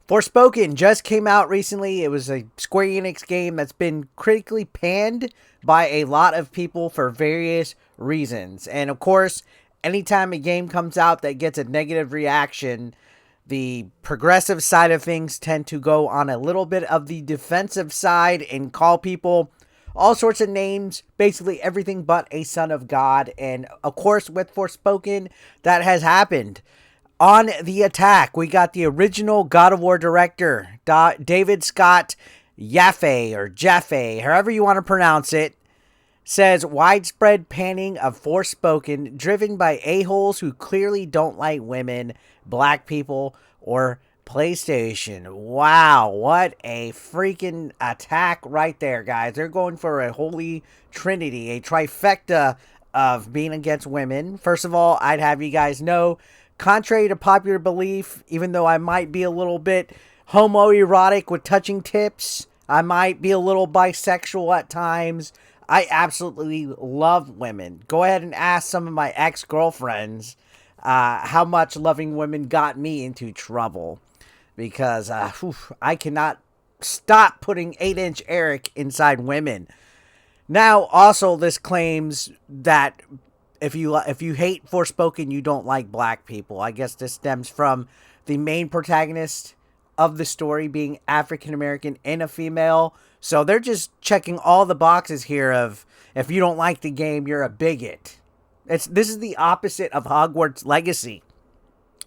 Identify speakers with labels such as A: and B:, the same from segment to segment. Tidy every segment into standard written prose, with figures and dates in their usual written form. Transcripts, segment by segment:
A: Forspoken just came out recently. It was a Square Enix game that's been critically panned by a lot of people for various reasons. And of course, anytime a game comes out that gets a negative reaction, the progressive side of things tend to go on a little bit of the defensive side and call people all sorts of names, basically everything but a son of God. And of course, with Forspoken, that has happened. On the attack, we got the original God of War director, David Scott Jaffe, or Jaffe, however you want to pronounce it, says widespread panning of Forspoken driven by a-holes who clearly don't like women, black people, or PlayStation. Wow, what a freaking attack right there, guys. They're going for a holy trinity, a trifecta of being against women. First of all, I'd have you guys know, contrary to popular belief, even though I might be a little bit homoerotic with touching tips, I might be a little bisexual at times, I absolutely love women. Go ahead and ask some of my ex-girlfriends how much loving women got me into trouble. Because I cannot stop putting 8-inch Eric inside women. Now, also, this claims that if you hate Forspoken, you don't like black people. I guess this stems from the main protagonist of the story being African American and a female. So they're just checking all the boxes here of if you don't like the game, you're a bigot. This is the opposite of Hogwarts Legacy.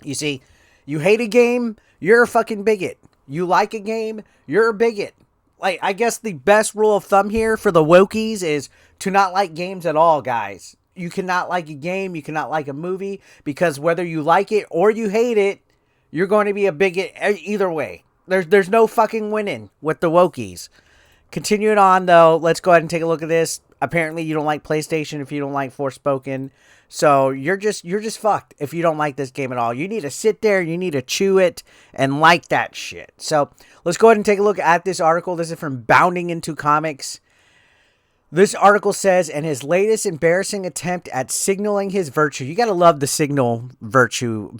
A: You see, you hate a game, you're a fucking bigot. You like a game, you're a bigot. Like, I guess the best rule of thumb here for the wokies is to not like games at all, guys. You cannot like a game, you cannot like a movie, because whether you like it or you hate it, you're going to be a bigot either way. There's no fucking winning with the wokies. Continuing on, though, let's go ahead and take a look at this. Apparently, you don't like PlayStation if you don't like Forspoken. So you're just fucked if you don't like this game at all. You need to sit there, you need to chew it, and like that shit. So let's go ahead and take a look at this article. This is from Bounding Into Comics. This article says, in his latest embarrassing attempt at signaling his virtue, you gotta love the signal virtue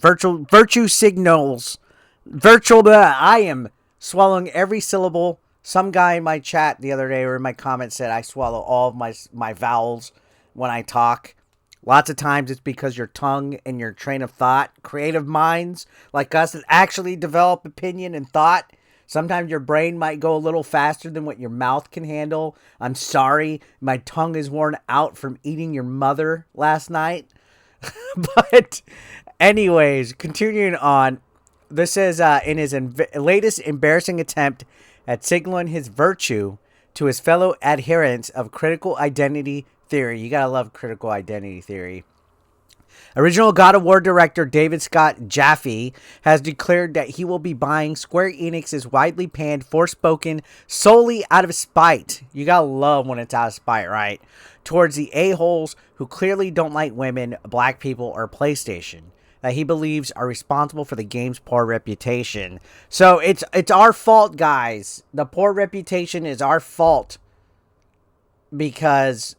A: signals, I am swallowing every syllable. Some guy in my chat the other day or in my comments said I swallow all of my vowels when I talk. Lots of times it's because your tongue and your train of thought, creative minds like us that actually develop opinion and thought, sometimes your brain might go a little faster than what your mouth can handle. I'm sorry, my tongue is worn out from eating your mother last night. But anyways, continuing on, this says in his latest embarrassing attempt at signaling his virtue to his fellow adherents of critical identity theory. You gotta love critical identity theory. Original God of War director David Scott Jaffe has declared that he will be buying Square Enix's widely panned Forspoken solely out of spite. You gotta love when it's out of spite, right? Towards the a-holes who clearly don't like women, black people, or PlayStation, that he believes are responsible for the game's poor reputation. So it's our fault, guys. The poor reputation is our fault because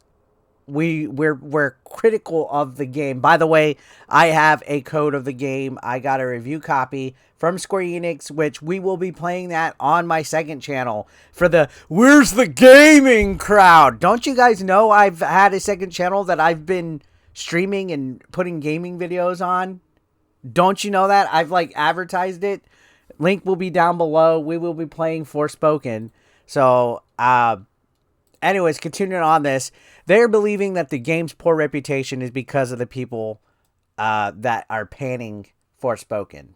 A: we're critical of the game. By the way, I have a code of the game. I got a review copy from Square Enix, which we will be playing that on my second channel for the Where's the Gaming crowd. Don't you guys know I've had a second channel that I've been streaming and putting gaming videos on? Don't you know that? I've advertised it. Link will be down below. We will be playing Forspoken. So, anyways, continuing on this, they're believing that the game's poor reputation is because of the people that are panning Forspoken.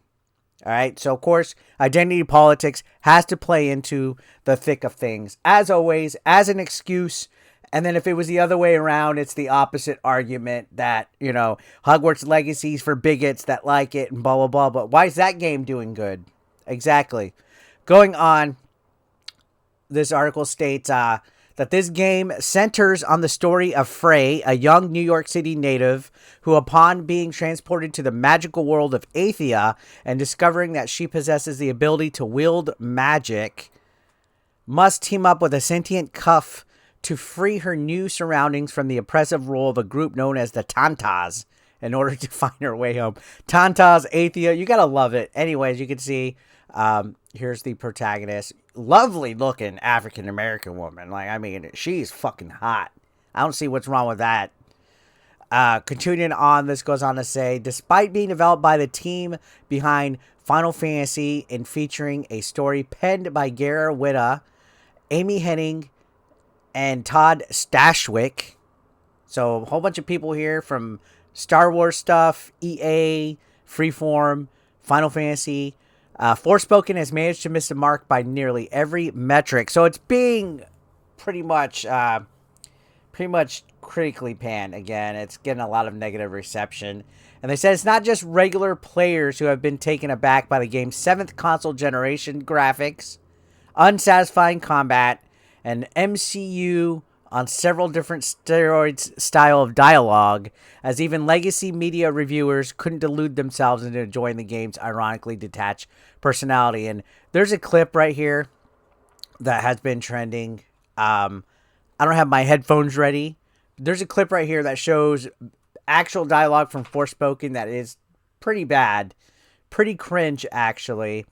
A: All right. So, of course, identity politics has to play into the thick of things, as always, as an excuse. And then if it was the other way around, it's the opposite argument that, Hogwarts Legacy's for bigots that like it and blah, blah, blah. But why is that game doing good? Exactly. Going on, this article states that this game centers on the story of Frey, a young New York City native who, upon being transported to the magical world of Athia and discovering that she possesses the ability to wield magic, must team up with a sentient cuff to free her new surroundings from the oppressive rule of a group known as the Tantas in order to find her way home. Tantas, Athia, you gotta love it. Anyways, you can see Here's the protagonist. Lovely looking African American woman. Like, I mean, she's fucking hot. I don't see what's wrong with that. Continuing on, this goes on to say, despite being developed by the team behind Final Fantasy and featuring a story penned by Gara Witta, Amy Hennig, and Todd Stashwick. So a whole bunch of people here from Star Wars stuff, EA, Freeform, Final Fantasy. Forspoken has managed to miss the mark by nearly every metric. So it's being pretty much critically panned again. It's getting a lot of negative reception. And they said it's not just regular players who have been taken aback by the game's 7th console generation graphics, unsatisfying combat, and MCU on several different steroids style of dialogue, as even legacy media reviewers couldn't delude themselves into enjoying the game's ironically detached personality. And there's a clip right here that has been trending. I don't have my headphones ready. There's a clip right here that shows actual dialogue from Forspoken that is pretty bad. Pretty cringe, actually.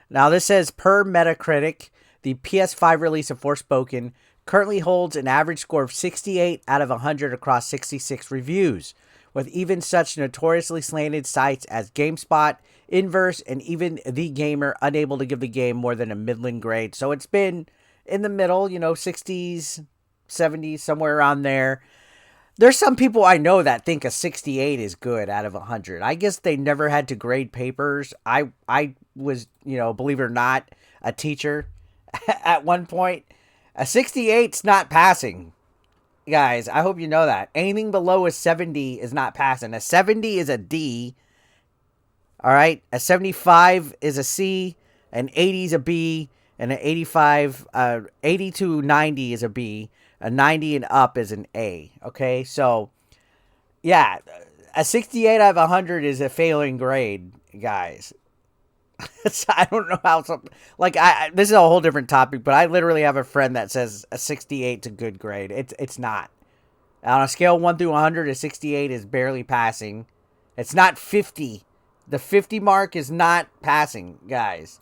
A: Now, this says, per Metacritic, the PS5 release of Forspoken currently holds an average score of 68 out of 100 across 66 reviews, with even such notoriously slanted sites as GameSpot, Inverse, and even TheGamer unable to give the game more than a middling grade. So it's been in the middle, 60s, 70s, somewhere around there. There's some people I know that think a 68 is good out of 100. I guess they never had to grade papers. I was, believe it or not, a teacher at one point. A 68's not passing. Guys, I hope you know that. Anything below a 70 is not passing. A 70 is a D. All right? A 75 is a C. An 80 is a B. And an 80 to 90 is a B. A 90 and up is an A. Okay? So, yeah. A 68 out of 100 is a failing grade, guys. I don't know how this is a whole different topic, but I literally have a friend that says a 68 is a good grade. It's not. On a scale of 1 through 100, a 68 is barely passing. It's not 50. The 50 mark is not passing, guys.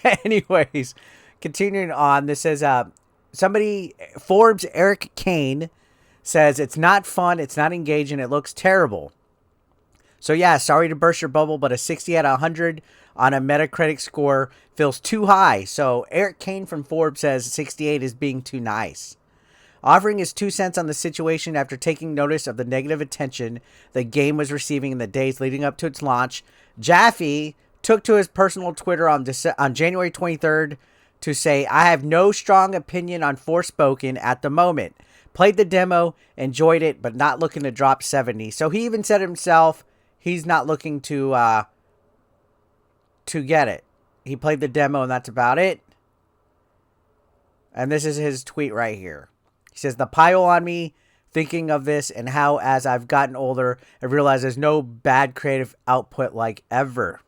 A: Anyways, continuing on, this says Forbes Eric Kane says it's not fun, it's not engaging, it looks terrible. So yeah, sorry to burst your bubble, but a 60 out of 100 on a Metacritic score feels too high. So Eric Kane from Forbes says 68 is being too nice. Offering his 2 cents on the situation after taking notice of the negative attention the game was receiving in the days leading up to its launch, Jaffe took to his personal Twitter on January 23rd to say, I have no strong opinion on Forspoken at the moment. Played the demo, enjoyed it, but not looking to drop 70. So he even said himself, he's not looking to get it. He played the demo and that's about it. And this is his tweet right here. He says, the pile on me thinking of this and how as I've gotten older, I realize there's no bad creative output like ever.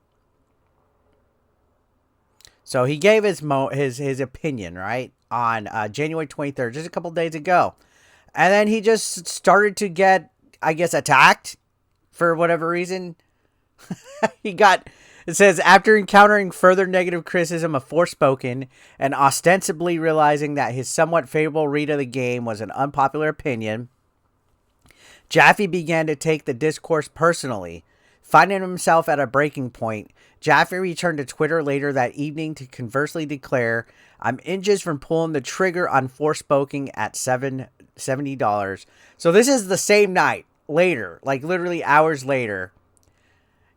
A: So he gave his opinion, right, on January 23rd, just a couple days ago. And then he just started to get, I guess, attacked for whatever reason. It says, after encountering further negative criticism of Forspoken and ostensibly realizing that his somewhat favorable read of the game was an unpopular opinion, Jaffe began to take the discourse personally. Finding himself at a breaking point, Jaffe returned to Twitter later that evening to conversely declare, I'm inches from pulling the trigger on Forspoken at $70. So this is the same night, later, like literally hours later.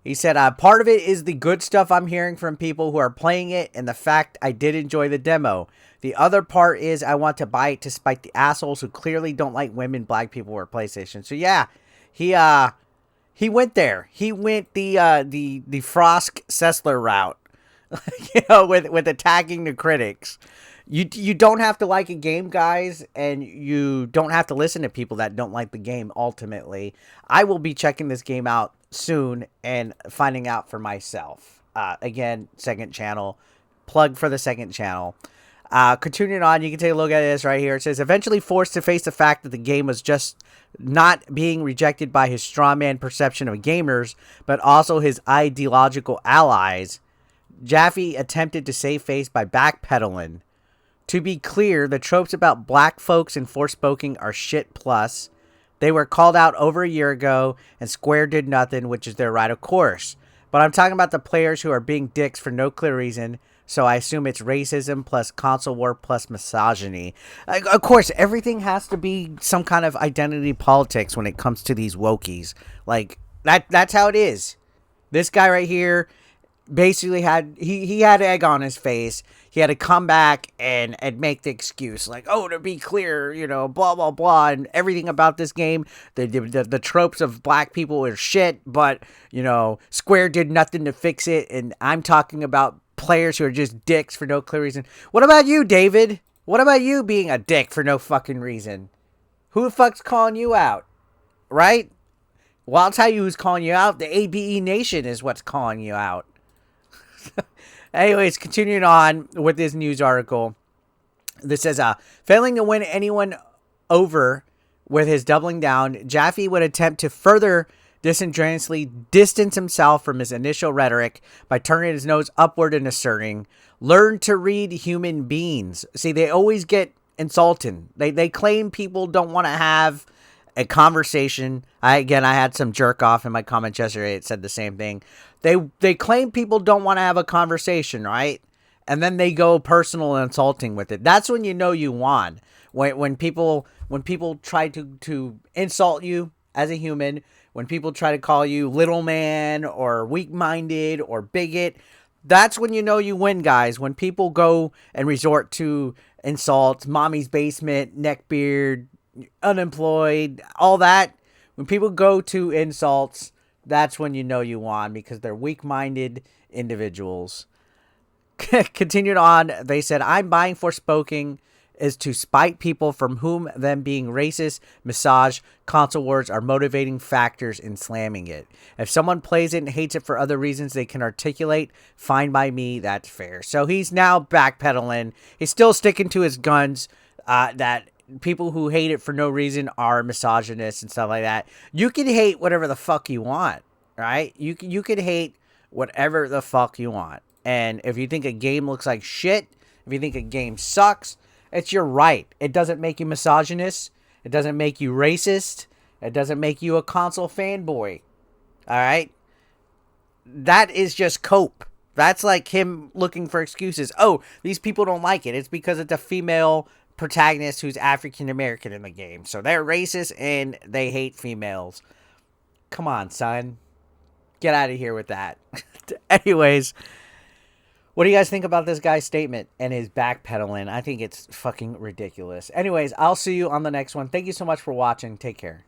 A: He said, part of it is the good stuff I'm hearing from people who are playing it and the fact I did enjoy the demo. The other part is I want to buy it to spite the assholes who clearly don't like women, black people, or PlayStation. So yeah, he went there. He went the Frosk Sessler route, with attacking the critics. You don't have to like a game, guys, and you don't have to listen to people that don't like the game, ultimately. I will be checking this game out soon and finding out for myself. Again, second channel. Plug for the second channel. Continuing on, you can take a look at this right here. It says, eventually forced to face the fact that the game was just not being rejected by his strawman perception of gamers, but also his ideological allies, Jaffe attempted to save face by backpedaling. To be clear, the tropes about black folks in Forspoken are shit plus. They were called out over a year ago, and Square did nothing, which is their right of course. But I'm talking about the players who are being dicks for no clear reason, so I assume it's racism plus console war plus misogyny. Of course, everything has to be some kind of identity politics when it comes to these wokies. Like, that's how it is. This guy right here basically had he had egg on his face. He had to come back and make the excuse like, oh, to be clear, you know, blah blah blah, and everything about this game, the tropes of black people are shit, but you know, Square did nothing to fix it, and I'm talking about players who are just dicks for no clear reason. What about you, David? What about you being a dick for no fucking reason? Who the fuck's calling you out, right? Well, I'll tell you who's calling you out. The ABE Nation is what's calling you out. Anyways, continuing on with this news article. This says, failing to win anyone over with his doubling down, Jaffe would attempt to further disingenuously distance himself from his initial rhetoric by turning his nose upward and asserting, learn to read human beings. See, they always get insulting. They claim people don't want to have a conversation. I had some jerk off in my comments yesterday. It said the same thing. They claim people don't want to have a conversation, right? And then they go personal and insulting with it. That's when you know you won. When people try to insult you as a human, when people try to call you little man or weak-minded or bigot, that's when you know you win, guys. When people go and resort to insults, mommy's basement, neckbeard, unemployed, all that. When people go to insults, that's when you know you won, because they're weak-minded individuals. Continued on, they said, I'm buying Forspoken is to spite people from whom them being racist, misogynist, console wars are motivating factors in slamming it. If someone plays it and hates it for other reasons they can articulate, fine by me, that's fair. So he's now backpedaling. He's still sticking to his guns, that people who hate it for no reason are misogynists and stuff like that. You can hate whatever the fuck you want, right? You can hate whatever the fuck you want. And if you think a game looks like shit, if you think a game sucks, it's your right. It doesn't make you misogynist. It doesn't make you racist. It doesn't make you a console fanboy. All right? That is just cope. That's like him looking for excuses. Oh, these people don't like it. It's because it's a female protagonist who's African American in the game, so they're racist and they hate females. Come on, son, get out of here with that. Anyways, what do you guys think about this guy's statement and his backpedaling? I think it's fucking ridiculous. Anyways, I'll see you on the next one. Thank you so much for watching. Take care.